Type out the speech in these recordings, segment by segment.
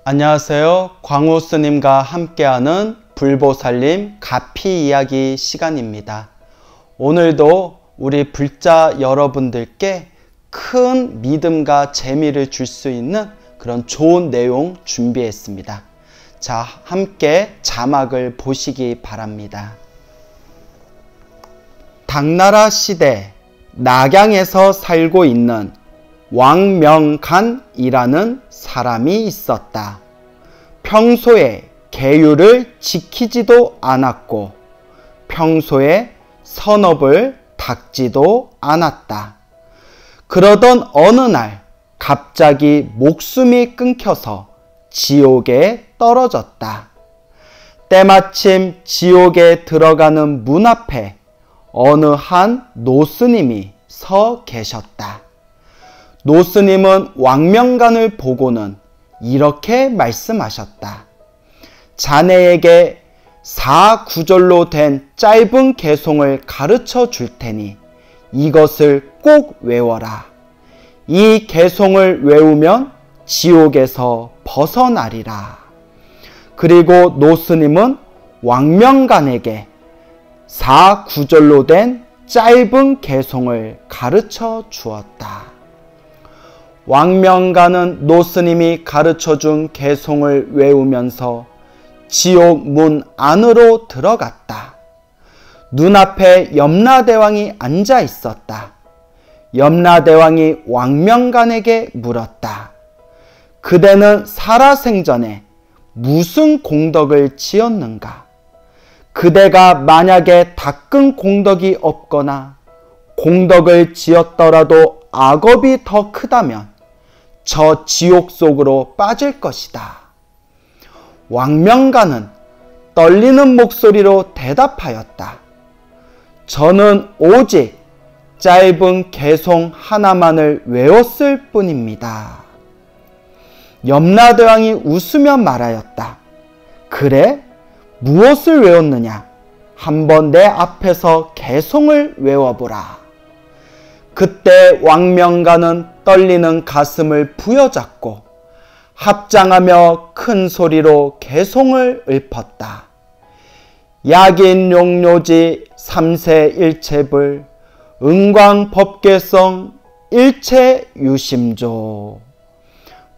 안녕하세요. 광우 스님과 함께하는 불보살님 가피 이야기 시간입니다. 오늘도 우리 불자 여러분들께 큰 믿음과 재미를 줄 수 있는 그런 좋은 내용 준비했습니다. 자, 함께 자막을 보시기 바랍니다. 당나라 시대 낙양에서 살고 있는 왕명간이라는 사람이 있었다. 평소에 계율을 지키지도 않았고 평소에 선업을 닦지도 않았다. 그러던 어느 날 갑자기 목숨이 끊겨서 지옥에 떨어졌다. 때마침 지옥에 들어가는 문 앞에 어느 한 노스님이 서 계셨다. 노스님은 왕명간을 보고는 이렇게 말씀하셨다. 자네에게 4구절로 된 짧은 개송을 가르쳐 줄 테니 이것을 꼭 외워라. 이 개송을 외우면 지옥에서 벗어나리라. 그리고 노스님은 왕명간에게 4구절로 된 짧은 개송을 가르쳐 주었다. 왕명간은 노스님이 가르쳐준 개송을 외우면서 지옥 문 안으로 들어갔다. 눈앞에 염라대왕이 앉아 있었다. 염라대왕이 왕명간에게 물었다. 그대는 살아생전에 무슨 공덕을 지었는가? 그대가 만약에 닦은 공덕이 없거나 공덕을 지었더라도 악업이 더 크다면 저 지옥 속으로 빠질 것이다. 왕명간은 떨리는 목소리로 대답하였다. 저는 오직 짧은 개송 하나만을 외웠을 뿐입니다. 염라대왕이 웃으며 말하였다. 그래? 무엇을 외웠느냐? 한번 내 앞에서 개송을 외워보라. 그때 왕명간은 떨리는 가슴을 부여잡고 합장하며 큰 소리로 개송을 읊었다. 약인용료지 삼세일체불 은광법계성 일체유심조.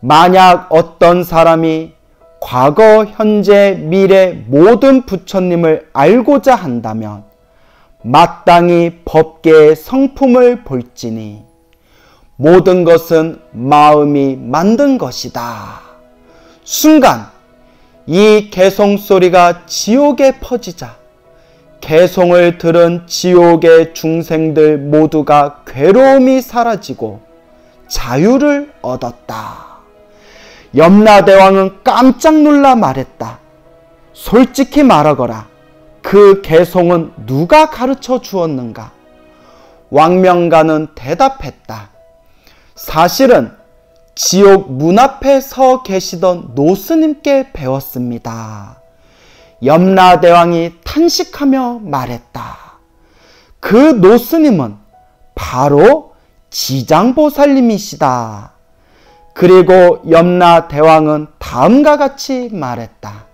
만약 어떤 사람이 과거, 현재, 미래 모든 부처님을 알고자 한다면 마땅히 법계의 성품을 볼지니 모든 것은 마음이 만든 것이다. 순간 이 개송소리가 지옥에 퍼지자 개송을 들은 지옥의 중생들 모두가 괴로움이 사라지고 자유를 얻었다. 염라대왕은 깜짝 놀라 말했다. 솔직히 말하거라. 그 개송은 누가 가르쳐 주었는가? 왕명간은 대답했다. 사실은 지옥 문 앞에 서 계시던 노스님께 배웠습니다. 염라대왕이 탄식하며 말했다. 그 노스님은 바로 지장보살님이시다. 그리고 염라대왕은 다음과 같이 말했다.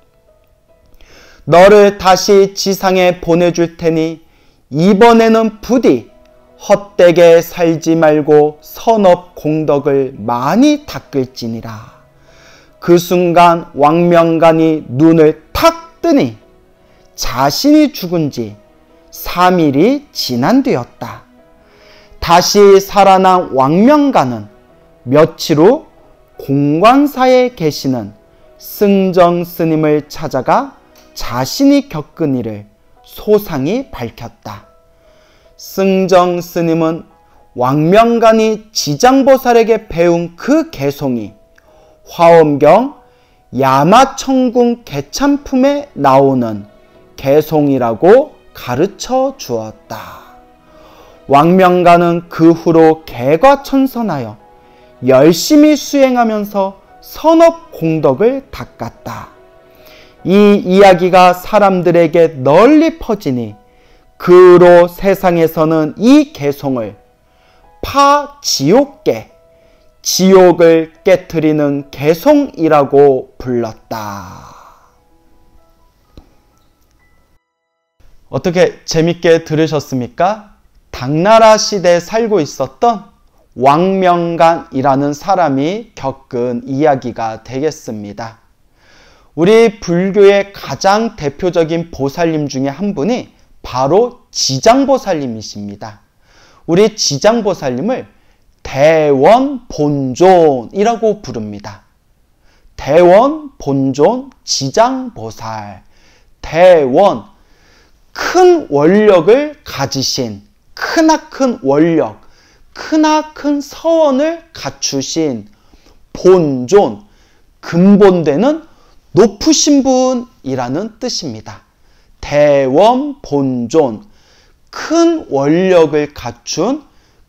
너를 다시 지상에 보내줄 테니 이번에는 부디 헛되게 살지 말고 선업 공덕을 많이 닦을지니라. 그 순간 왕명간이 눈을 탁 뜨니 자신이 죽은 지 3일이 지난 뒤였다. 다시 살아난 왕명간은 며칠 후 공관사에 계시는 승정 스님을 찾아가 자신이 겪은 일을 소상히 밝혔다. 승정 스님은 왕명간이 지장보살에게 배운 그 개송이 화엄경 야마천궁 개참품에 나오는 개송이라고 가르쳐 주었다. 왕명간은 그 후로 개과천선하여 열심히 수행하면서 선업 공덕을 닦았다. 이 이야기가 사람들에게 널리 퍼지니 그 후로 세상에서는 이 개송을 파지옥계 지옥을 깨트리는 개송이라고 불렀다. 어떻게 재밌게 들으셨습니까? 당나라 시대에 살고 있었던 왕명간이라는 사람이 겪은 이야기가 되겠습니다. 우리 불교의 가장 대표적인 보살님 중에 한 분이 바로 지장보살님이십니다. 우리 지장보살님을 대원본존이라고 부릅니다. 대원본존 지장보살. 대원, 큰 원력을 가지신, 크나큰 원력, 크나큰 서원을 갖추신 본존, 근본되는 높으신 분이라는 뜻입니다. 대원본존, 큰 원력을 갖춘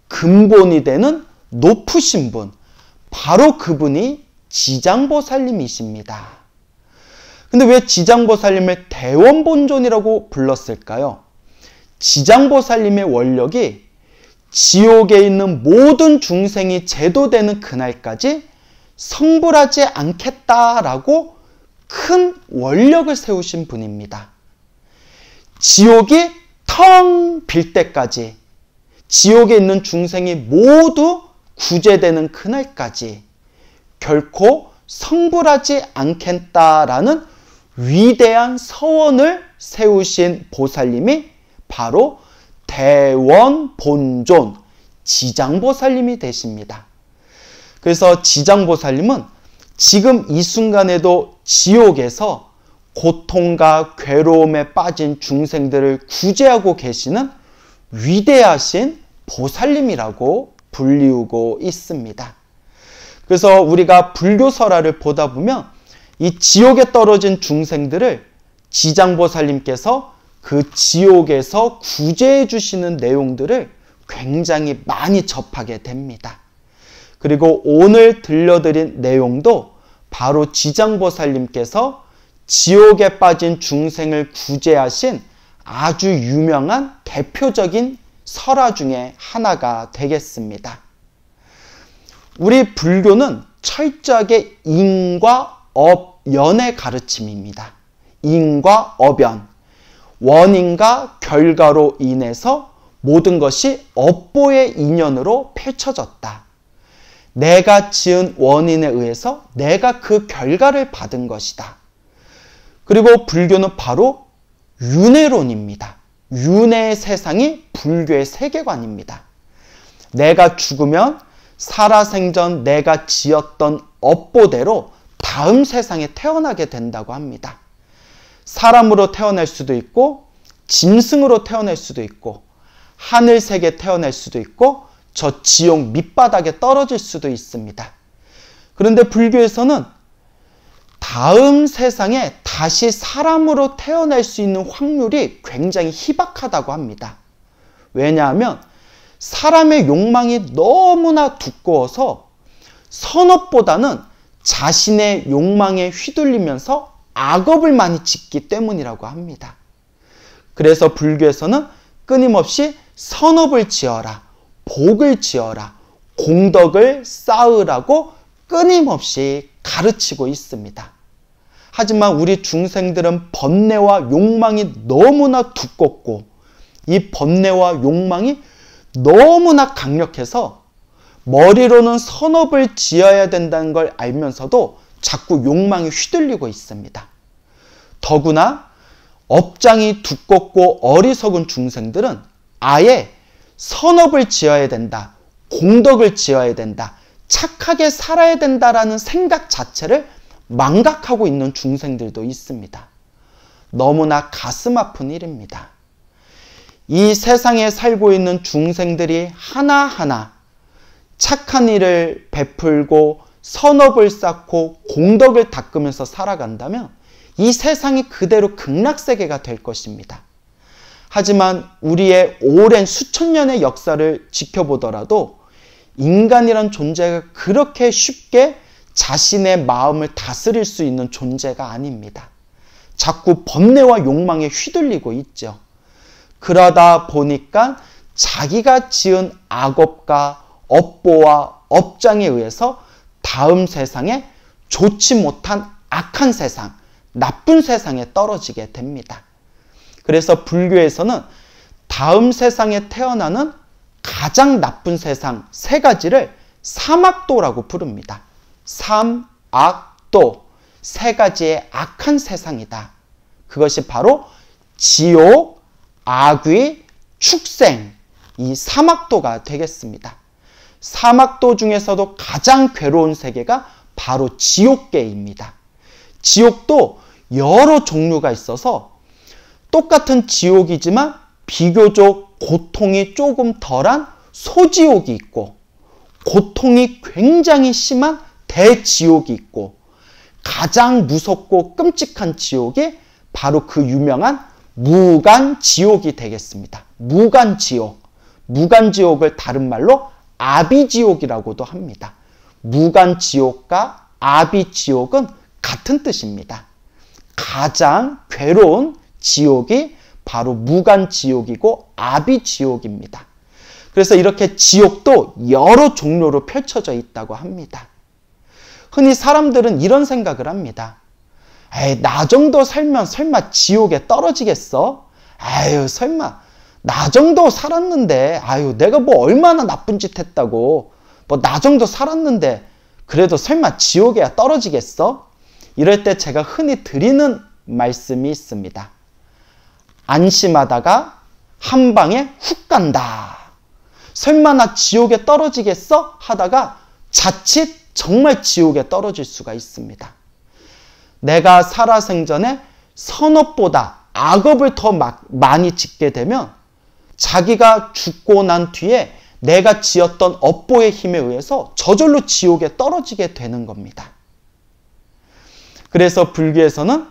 근본이 되는 높으신 분, 바로 그분이 지장보살님이십니다. 근데 왜 지장보살님을 대원본존이라고 불렀을까요? 지장보살님의 원력이 지옥에 있는 모든 중생이 제도되는 그날까지 성불하지 않겠다라고 큰 원력을 세우신 분입니다. 지옥이 텅 빌 때까지, 지옥에 있는 중생이 모두 구제되는 그날까지 결코 성불하지 않겠다라는 위대한 서원을 세우신 보살님이 바로 대원본존 지장보살님이 되십니다. 그래서 지장보살님은 지금 이 순간에도 지옥에서 고통과 괴로움에 빠진 중생들을 구제하고 계시는 위대하신 보살님이라고 불리우고 있습니다. 그래서 우리가 불교설화를 보다 보면 이 지옥에 떨어진 중생들을 지장보살님께서 그 지옥에서 구제해 주시는 내용들을 굉장히 많이 접하게 됩니다. 그리고 오늘 들려드린 내용도 바로 지장보살님께서 지옥에 빠진 중생을 구제하신 아주 유명한 대표적인 설화 중에 하나가 되겠습니다. 우리 불교는 철저하게 인과 업연의 가르침입니다. 인과 업연, 원인과 결과로 인해서 모든 것이 업보의 인연으로 펼쳐졌다. 내가 지은 원인에 의해서 내가 그 결과를 받은 것이다. 그리고 불교는 바로 윤회론입니다. 윤회의 세상이 불교의 세계관입니다. 내가 죽으면 살아생전 내가 지었던 업보대로 다음 세상에 태어나게 된다고 합니다. 사람으로 태어날 수도 있고 짐승으로 태어날 수도 있고 하늘색에 태어날 수도 있고 저 지옥 밑바닥에 떨어질 수도 있습니다. 그런데 불교에서는 다음 세상에 다시 사람으로 태어날 수 있는 확률이 굉장히 희박하다고 합니다. 왜냐하면 사람의 욕망이 너무나 두꺼워서 선업보다는 자신의 욕망에 휘둘리면서 악업을 많이 짓기 때문이라고 합니다. 그래서 불교에서는 끊임없이 선업을 지어라, 복을 지어라, 공덕을 쌓으라고 끊임없이 가르치고 있습니다. 하지만 우리 중생들은 번뇌와 욕망이 너무나 두껍고 이 번뇌와 욕망이 너무나 강력해서 머리로는 선업을 지어야 된다는 걸 알면서도 자꾸 욕망에 휘둘리고 있습니다. 더구나 업장이 두껍고 어리석은 중생들은 아예 선업을 지어야 된다, 공덕을 지어야 된다, 착하게 살아야 된다라는 생각 자체를 망각하고 있는 중생들도 있습니다. 너무나 가슴 아픈 일입니다. 이 세상에 살고 있는 중생들이 하나하나 착한 일을 베풀고 선업을 쌓고 공덕을 닦으면서 살아간다면 이 세상이 그대로 극락세계가 될 것입니다. 하지만 우리의 오랜 수천 년의 역사를 지켜보더라도 인간이란 존재가 그렇게 쉽게 자신의 마음을 다스릴 수 있는 존재가 아닙니다. 자꾸 번뇌와 욕망에 휘둘리고 있죠. 그러다 보니까 자기가 지은 악업과 업보와 업장에 의해서 다음 세상에 좋지 못한 악한 세상, 나쁜 세상에 떨어지게 됩니다. 그래서 불교에서는 다음 세상에 태어나는 가장 나쁜 세상 세 가지를 삼악도라고 부릅니다. 삼악도, 세 가지의 악한 세상이다. 그것이 바로 지옥, 악귀, 축생, 이 삼악도가 되겠습니다. 삼악도 중에서도 가장 괴로운 세계가 바로 지옥계입니다. 지옥도 여러 종류가 있어서 똑같은 지옥이지만 비교적 고통이 조금 덜한 소지옥이 있고, 고통이 굉장히 심한 대지옥이 있고, 가장 무섭고 끔찍한 지옥이 바로 그 유명한 무간지옥이 되겠습니다. 무간지옥. 무간지옥을 다른 말로 아비지옥이라고도 합니다. 무간지옥과 아비지옥은 같은 뜻입니다. 가장 괴로운 지옥이 바로 무간지옥이고 아비지옥입니다. 그래서 이렇게 지옥도 여러 종류로 펼쳐져 있다고 합니다. 흔히 사람들은 이런 생각을 합니다. 에이, 나 정도 살면 설마 지옥에 떨어지겠어? 아유, 설마 나 정도 살았는데, 아유, 내가 뭐 얼마나 나쁜 짓 했다고, 뭐 나 정도 살았는데 그래도 설마 지옥에 떨어지겠어? 이럴 때 제가 흔히 드리는 말씀이 있습니다. 안심하다가 한 방에 훅 간다. 설마 나 지옥에 떨어지겠어? 하다가 자칫 정말 지옥에 떨어질 수가 있습니다. 내가 살아생전에 선업보다 악업을 더 많이 짓게 되면 자기가 죽고 난 뒤에 내가 지었던 업보의 힘에 의해서 저절로 지옥에 떨어지게 되는 겁니다. 그래서 불교에서는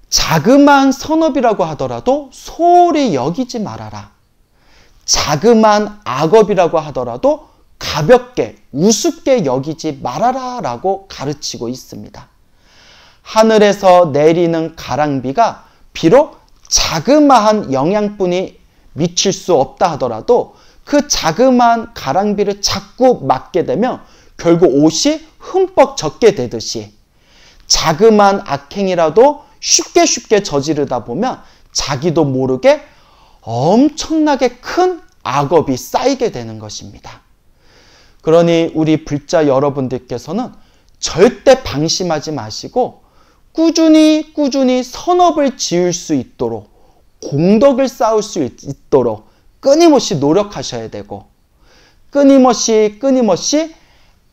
자그마한 선업이라고 하더라도 소홀히 여기지 말아라. 자그마한 악업이라고 하더라도 가볍게 우습게 여기지 말아라 라고 가르치고 있습니다. 하늘에서 내리는 가랑비가 비록 자그마한 영양분이 미칠 수 없다 하더라도 그 자그마한 가랑비를 자꾸 맞게 되면 결국 옷이 흠뻑 젖게 되듯이 자그마한 악행이라도 쉽게 저지르다 보면 자기도 모르게 엄청나게 큰 악업이 쌓이게 되는 것입니다. 그러니 우리 불자 여러분들께서는 절대 방심하지 마시고 꾸준히 선업을 지을 수 있도록, 공덕을 쌓을 수 있도록 끊임없이 노력하셔야 되고, 끊임없이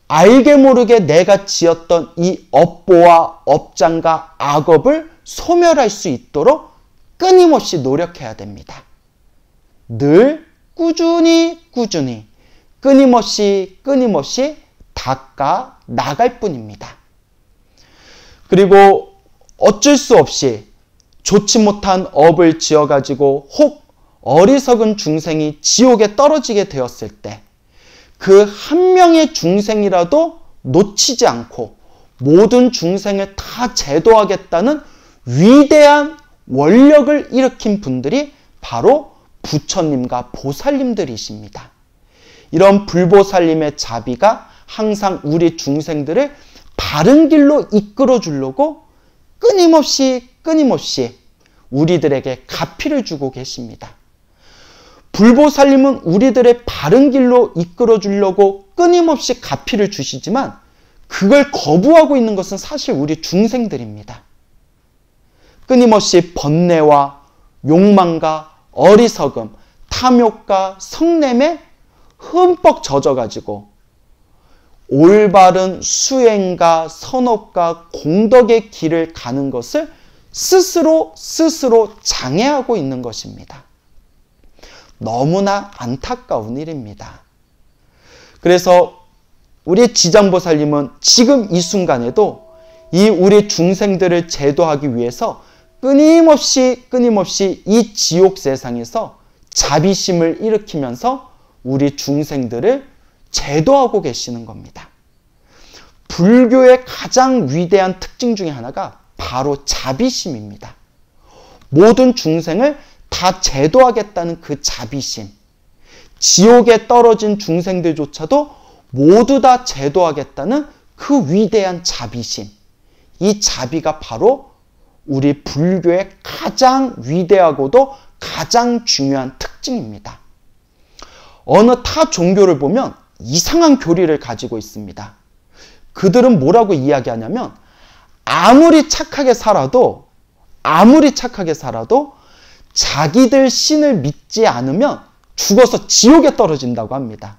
알게 모르게 내가 지었던 이 업보와 업장과 악업을 소멸할 수 있도록 끊임없이 노력해야 됩니다. 늘 꾸준히 끊임없이 닦아 나갈 뿐입니다. 그리고 어쩔 수 없이 좋지 못한 업을 지어가지고 혹 어리석은 중생이 지옥에 떨어지게 되었을 때 그 한 명의 중생이라도 놓치지 않고 모든 중생을 다 제도하겠다는 위대한 원력을 일으킨 분들이 바로 부처님과 보살님들이십니다. 이런 불보살님의 자비가 항상 우리 중생들을 바른 길로 이끌어 주려고 끊임없이 우리들에게 가피를 주고 계십니다. 불보살님은 우리들의 바른 길로 이끌어 주려고 끊임없이 가피를 주시지만 그걸 거부하고 있는 것은 사실 우리 중생들입니다. 끊임없이 번뇌와 욕망과 어리석음, 탐욕과 성냄에 흠뻑 젖어가지고 올바른 수행과 선업과 공덕의 길을 가는 것을 스스로 장애하고 있는 것입니다. 너무나 안타까운 일입니다. 그래서 우리 지장보살님은 지금 이 순간에도 이 우리 중생들을 제도하기 위해서 끊임없이 이 지옥 세상에서 자비심을 일으키면서 우리 중생들을 제도하고 계시는 겁니다. 불교의 가장 위대한 특징 중에 하나가 바로 자비심입니다. 모든 중생을 다 제도하겠다는 그 자비심. 지옥에 떨어진 중생들조차도 모두 다 제도하겠다는 그 위대한 자비심. 이 자비가 바로 우리 불교의 가장 위대하고도 가장 중요한 특징입니다. 어느 타 종교를 보면 이상한 교리를 가지고 있습니다. 그들은 뭐라고 이야기하냐면 아무리 착하게 살아도 자기들 신을 믿지 않으면 죽어서 지옥에 떨어진다고 합니다.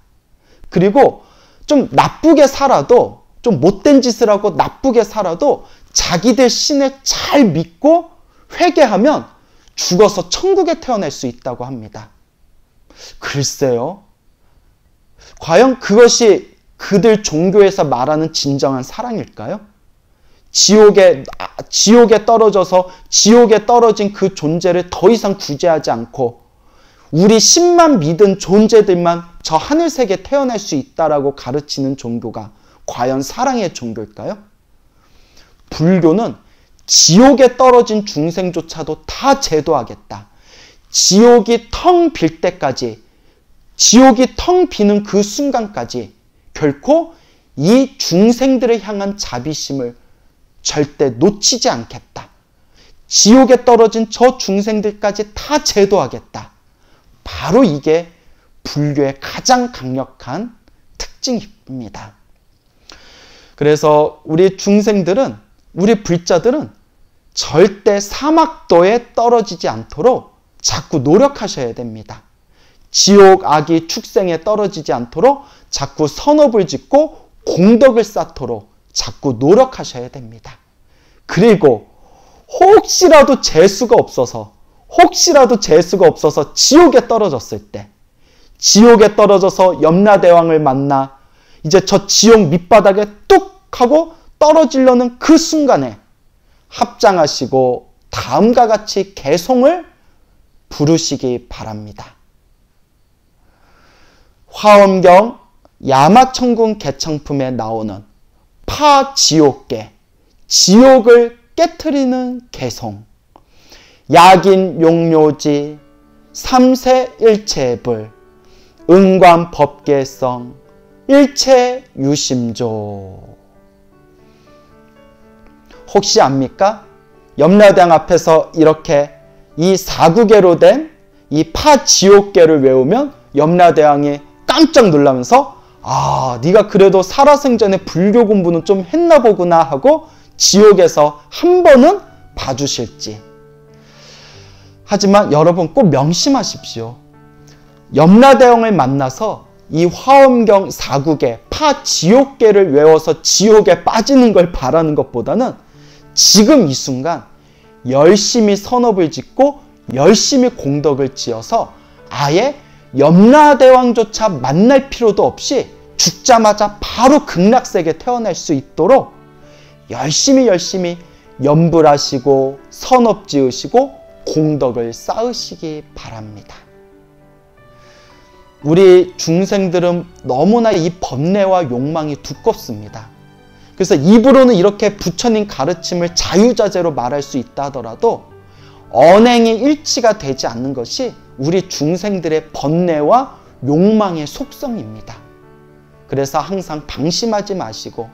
그리고 좀 나쁘게 살아도, 좀 못된 짓을 하고 나쁘게 살아도 자기들 신을 잘 믿고 회개하면 죽어서 천국에 태어날 수 있다고 합니다. 글쎄요. 과연 그것이 그들 종교에서 말하는 진정한 사랑일까요? 지옥에 떨어져서 지옥에 떨어진 그 존재를 더 이상 구제하지 않고 우리 신만 믿은 존재들만 저 하늘세계에 태어날 수 있다라고 가르치는 종교가 과연 사랑의 종교일까요? 불교는 지옥에 떨어진 중생조차도 다 제도하겠다. 지옥이 텅 빌 때까지, 지옥이 텅 비는 그 순간까지 결코 이 중생들을 향한 자비심을 절대 놓치지 않겠다. 지옥에 떨어진 저 중생들까지 다 제도하겠다. 바로 이게 불교의 가장 강력한 특징입니다. 그래서 우리 중생들은, 우리 불자들은 절대 사막도에 떨어지지 않도록 자꾸 노력하셔야 됩니다. 지옥 악이 축생에 떨어지지 않도록 자꾸 선업을 짓고 공덕을 쌓도록 자꾸 노력하셔야 됩니다. 그리고 혹시라도 재수가 없어서 지옥에 떨어졌을 때, 지옥에 떨어져서 염라대왕을 만나 이제 저 지옥 밑바닥에 뚝 하고 떨어지려는 그 순간에 합장하시고 다음과 같이 개송을 부르시기 바랍니다. 화엄경 야마천군 개창품에 나오는 파지옥계, 지옥을 깨트리는 개송, 약인 용료지, 삼세일체불, 응관법계성, 일체유심조. 혹시 압니까? 염라대왕 앞에서 이렇게 이 사구계로 된 이 파지옥계를 외우면 염라대왕이 깜짝 놀라면서 네가 그래도 살아생전에 불교 공부는 좀 했나 보구나 하고 지옥에서 한 번은 봐주실지. 하지만 여러분 꼭 명심하십시오. 염라대왕을 만나서 이 화엄경 사구계, 파지옥계를 외워서 지옥에 빠지는 걸 바라는 것보다는 지금 이 순간 열심히 선업을 짓고 열심히 공덕을 지어서 아예 염라대왕조차 만날 필요도 없이 죽자마자 바로 극락세계에 태어날 수 있도록 열심히 염불하시고 선업 지으시고 공덕을 쌓으시기 바랍니다. 우리 중생들은 너무나 이 번뇌와 욕망이 두껍습니다. 그래서 입으로는 이렇게 부처님 가르침을 자유자재로 말할 수 있다 하더라도 언행이 일치가 되지 않는 것이 우리 중생들의 번뇌와 욕망의 속성입니다. 그래서 항상 방심하지 마시고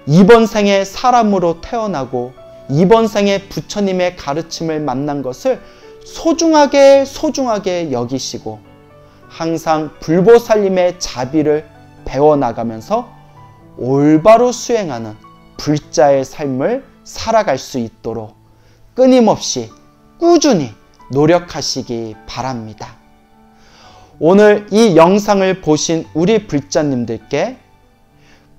이번 생에 사람으로 태어나고 이번 생에 부처님의 가르침을 만난 것을 소중하게 여기시고 항상 불보살님의 자비를 배워나가면서 올바로 수행하는 불자의 삶을 살아갈 수 있도록 끊임없이 꾸준히 노력하시기 바랍니다. 오늘 이 영상을 보신 우리 불자님들께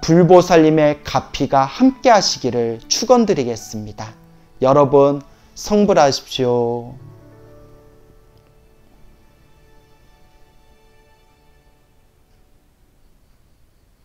불보살님의 가피가 함께 하시기를 축원드리겠습니다. 여러분 성불하십시오.